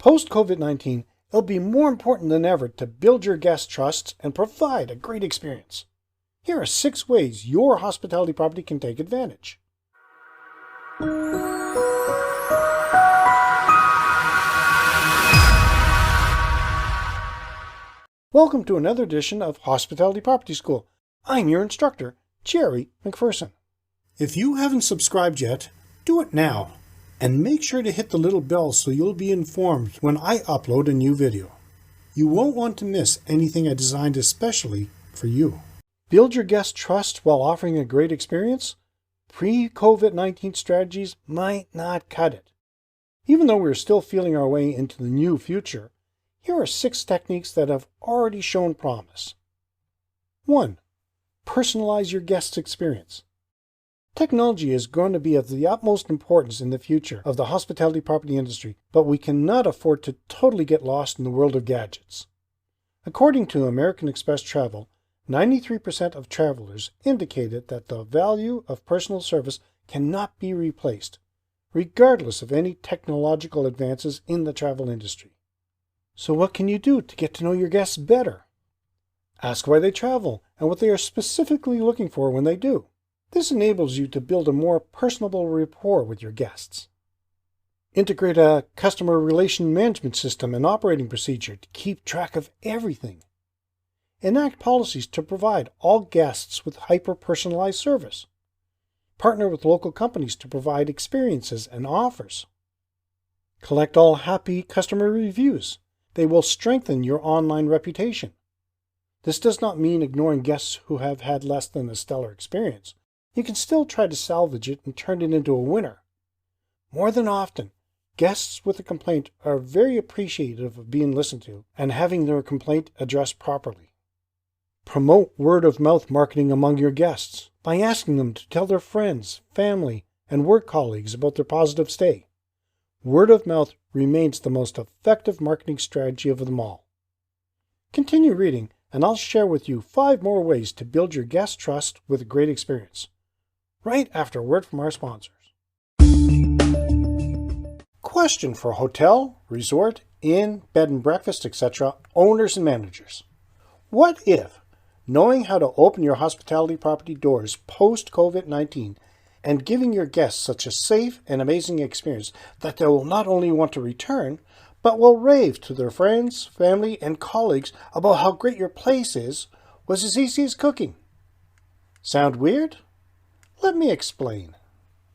Post-COVID-19, it'll be more important than ever to build your guest trust and provide a great experience. Here are 6 ways your hospitality property can take advantage. Welcome to another edition of Hospitality Property School. I'm your instructor, Jerry McPherson. If you haven't subscribed yet, do it now. And make sure to hit the little bell so you'll be informed when I upload a new video. You won't want to miss anything I designed especially for you. Build your guest trust while offering a great experience? Pre-COVID-19 strategies might not cut it. Even though we're still feeling our way into the new future, here are 6 techniques that have already shown promise. 1. Personalize your guest's experience. Technology is going to be of the utmost importance in the future of the hospitality property industry, but we cannot afford to totally get lost in the world of gadgets. According to American Express Travel, 93% of travelers indicated that the value of personal service cannot be replaced, regardless of any technological advances in the travel industry. So what can you do to get to know your guests better? Ask why they travel and what they are specifically looking for when they do. This enables you to build a more personable rapport with your guests. Integrate a customer relation management system and operating procedure to keep track of everything. Enact policies to provide all guests with hyper-personalized service. Partner with local companies to provide experiences and offers. Collect all happy customer reviews. They will strengthen your online reputation. This does not mean ignoring guests who have had less than a stellar experience. You can still try to salvage it and turn it into a winner. More than often, guests with a complaint are very appreciative of being listened to and having their complaint addressed properly. Promote word-of-mouth marketing among your guests by asking them to tell their friends, family, and work colleagues about their positive stay. Word of mouth remains the most effective marketing strategy of them all. Continue reading, and I'll share with you 5 more ways to build your guest trust with a great experience, right after a word from our sponsors. Question for hotel, resort, inn, bed and breakfast, etc. owners and managers. What if, knowing how to open your hospitality property doors post-COVID-19 and giving your guests such a safe and amazing experience that they will not only want to return, but will rave to their friends, family, and colleagues about how great your place is, was as easy as cooking? Sound weird? Let me explain.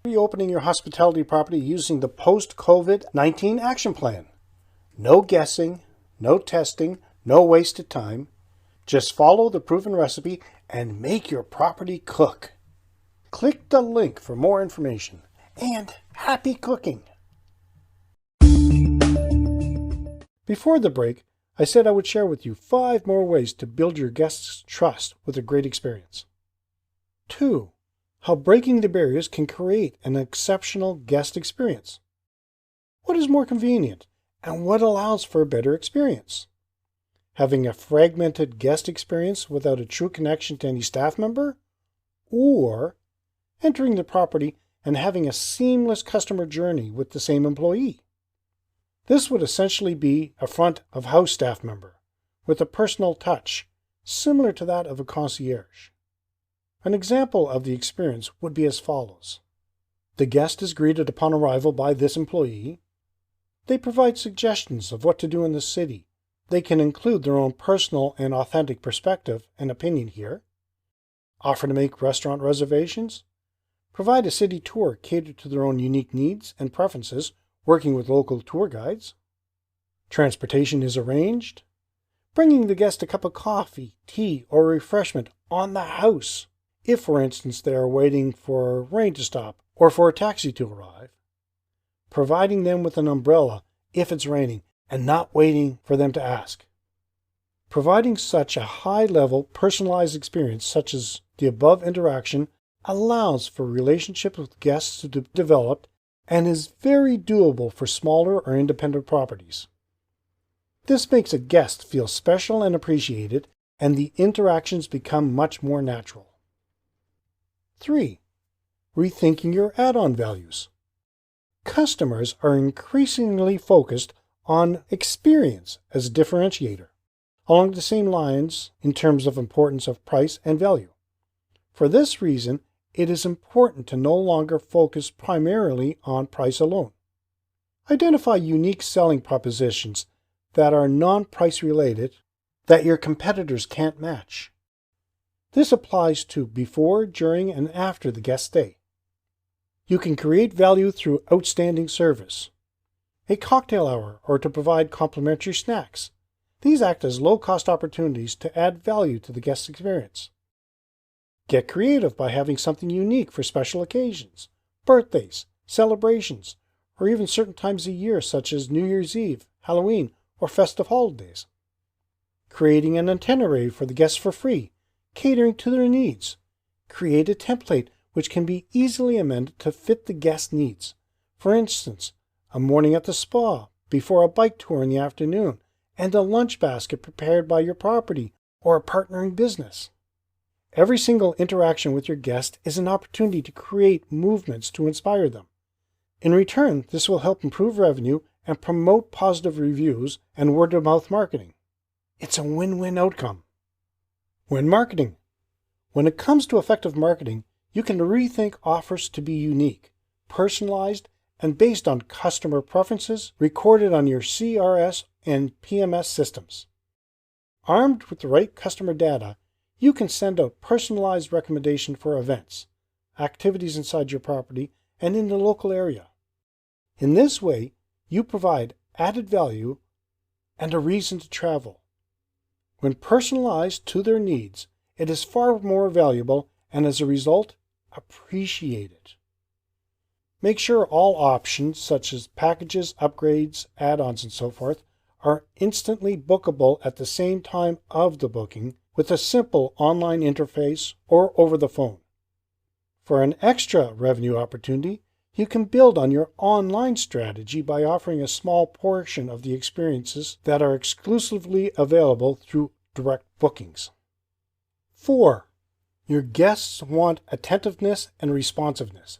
Reopening your hospitality property using the post-COVID-19 action plan. No guessing, no testing, no wasted time. Just follow the proven recipe and make your property cook. Click the link for more information, and happy cooking! Before the break, I said I would share with you 5 more ways to build your guests' trust with a great experience. 2. How breaking the barriers can create an exceptional guest experience. What is more convenient, and what allows for a better experience? Having a fragmented guest experience without a true connection to any staff member? Or entering the property and having a seamless customer journey with the same employee? This would essentially be a front-of-house staff member, with a personal touch, similar to that of a concierge. An example of the experience would be as follows. The guest is greeted upon arrival by this employee. They provide suggestions of what to do in the city. They can include their own personal and authentic perspective and opinion here. Offer to make restaurant reservations. Provide a city tour catered to their own unique needs and preferences, working with local tour guides. Transportation is arranged. Bringing the guest a cup of coffee, tea, or refreshment on the house, if, for instance, they are waiting for rain to stop or for a taxi to arrive. Providing them with an umbrella if it's raining and not waiting for them to ask. Providing such a high-level, personalized experience such as the above interaction allows for relationships with guests to be developed and is very doable for smaller or independent properties. This makes a guest feel special and appreciated, and the interactions become much more natural. 3. Rethinking your add-on values. Customers are increasingly focused on experience as a differentiator, along the same lines in terms of importance of price and value. For this reason, it is important to no longer focus primarily on price alone. Identify unique selling propositions that are non-price related that your competitors can't match. This applies to before, during, and after the guest stay. You can create value through outstanding service, a cocktail hour, or to provide complimentary snacks. These act as low-cost opportunities to add value to the guest experience. Get creative by having something unique for special occasions, birthdays, celebrations, or even certain times of year such as New Year's Eve, Halloween, or festive holidays. Creating an itinerary for the guests for free, catering to their needs. Create a template which can be easily amended to fit the guest needs. For instance, a morning at the spa, before a bike tour in the afternoon, and a lunch basket prepared by your property or a partnering business. Every single interaction with your guest is an opportunity to create movements to inspire them. In return, this will help improve revenue and promote positive reviews and word-of-mouth marketing. It's a win-win outcome. When marketing. When it comes to effective marketing, you can rethink offers to be unique, personalized, and based on customer preferences recorded on your CRS and PMS systems. Armed with the right customer data, you can send out personalized recommendations for events, activities inside your property, and in the local area. In this way, you provide added value and a reason to travel. When personalized to their needs, it is far more valuable and as a result, appreciated. Make sure all options such as packages, upgrades, add-ons, and so forth are instantly bookable at the same time of the booking with a simple online interface or over the phone. For an extra revenue opportunity, you can build on your online strategy by offering a small portion of the experiences that are exclusively available through direct bookings. 4. Your guests want attentiveness and responsiveness.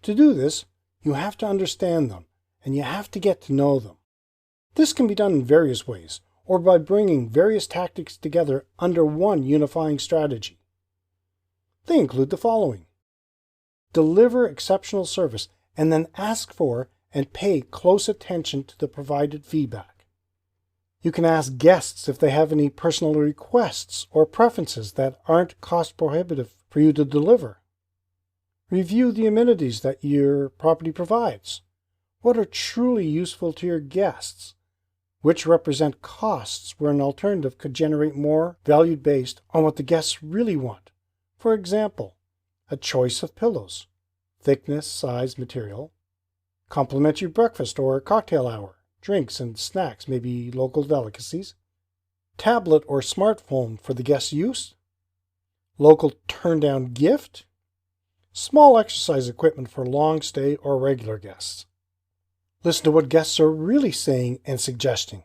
To do this, you have to understand them, and you have to get to know them. This can be done in various ways, or by bringing various tactics together under one unifying strategy. They include the following. Deliver exceptional service, and then ask for and pay close attention to the provided feedback. You can ask guests if they have any personal requests or preferences that aren't cost prohibitive for you to deliver. Review the amenities that your property provides. What are truly useful to your guests? Which represent costs where an alternative could generate more value based on what the guests really want. For example, a choice of pillows, thickness, size, material, complimentary breakfast or cocktail hour, drinks and snacks, maybe local delicacies, tablet or smartphone for the guest's use, local turn-down gift, small exercise equipment for long stay or regular guests. Listen to what guests are really saying and suggesting.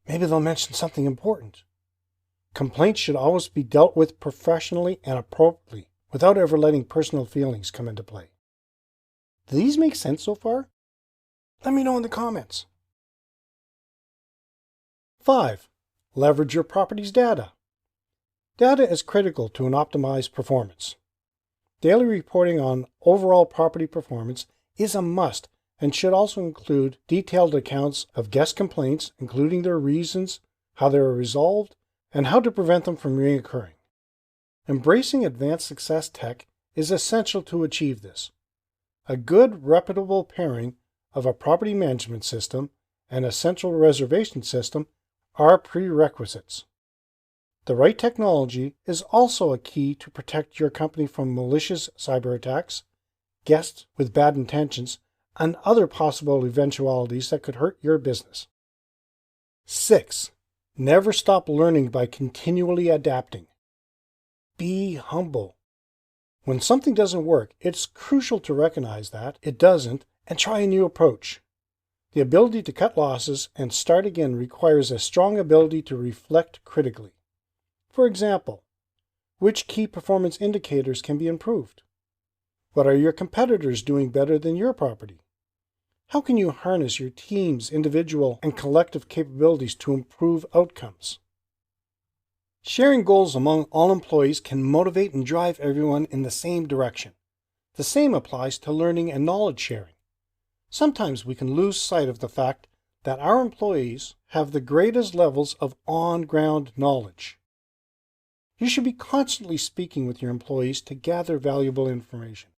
Maybe they'll mention something important. Complaints should always be dealt with professionally and appropriately, without ever letting personal feelings come into play. Do these make sense so far? Let me know in the comments. 5. Leverage your property's data. Data is critical to an optimized performance. Daily reporting on overall property performance is a must and should also include detailed accounts of guest complaints, including their reasons, how they were resolved, and how to prevent them from reoccurring. Embracing advanced success tech is essential to achieve this. A good, reputable pairing of a property management system and a central reservation system are prerequisites. The right technology is also a key to protect your company from malicious cyber attacks, guests with bad intentions, and other possible eventualities that could hurt your business. 6. Never stop learning by continually adapting. Be humble. When something doesn't work, it's crucial to recognize that it doesn't and try a new approach. The ability to cut losses and start again requires a strong ability to reflect critically. For example, which key performance indicators can be improved? What are your competitors doing better than your property? How can you harness your team's individual and collective capabilities to improve outcomes? Sharing goals among all employees can motivate and drive everyone in the same direction. The same applies to learning and knowledge sharing. Sometimes we can lose sight of the fact that our employees have the greatest levels of on-ground knowledge. You should be constantly speaking with your employees to gather valuable information.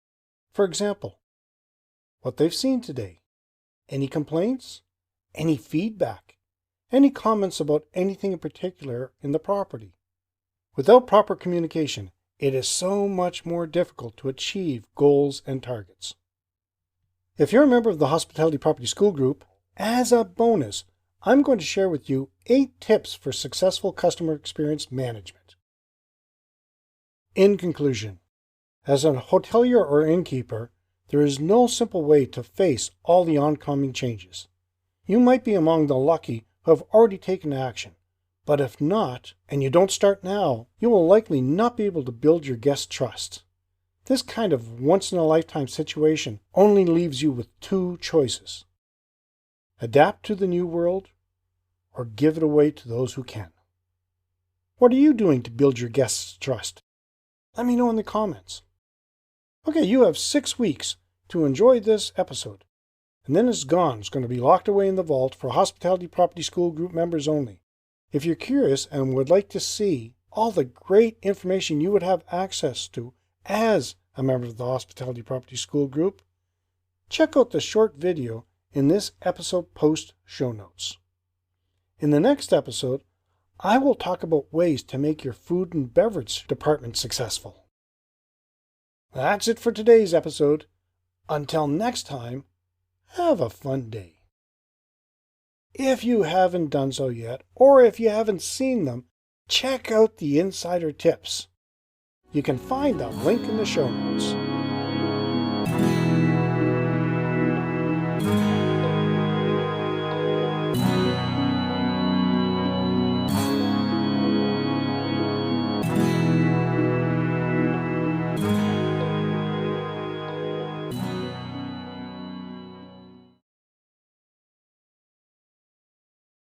For example, what they've seen today, any complaints, any feedback, any comments about anything in particular in the property. Without proper communication, it is so much more difficult to achieve goals and targets. If you're a member of the Hospitality Property School Group, as a bonus, I'm going to share with you 8 tips for successful customer experience management. In conclusion, as a hotelier or innkeeper, there is no simple way to face all the oncoming changes. You might be among the lucky who have already taken action, but if not, and you don't start now, you will likely not be able to build your guest trust. This kind of once-in-a-lifetime situation only leaves you with 2 choices. Adapt to the new world, or give it away to those who can. What are you doing to build your guests' trust? Let me know in the comments. Okay, you have 6 weeks to enjoy this episode, and then it's gone. It's going to be locked away in the vault for Hospitality Property School Group members only. If you're curious and would like to see all the great information you would have access to as a member of the Hospitality Property School Group, check out the short video in this episode post show notes. In the next episode, I will talk about ways to make your food and beverage department successful. That's it for today's episode. Until next time, have a fun day. If you haven't done so yet, or if you haven't seen them, check out the insider tips. You can find the link in the show notes.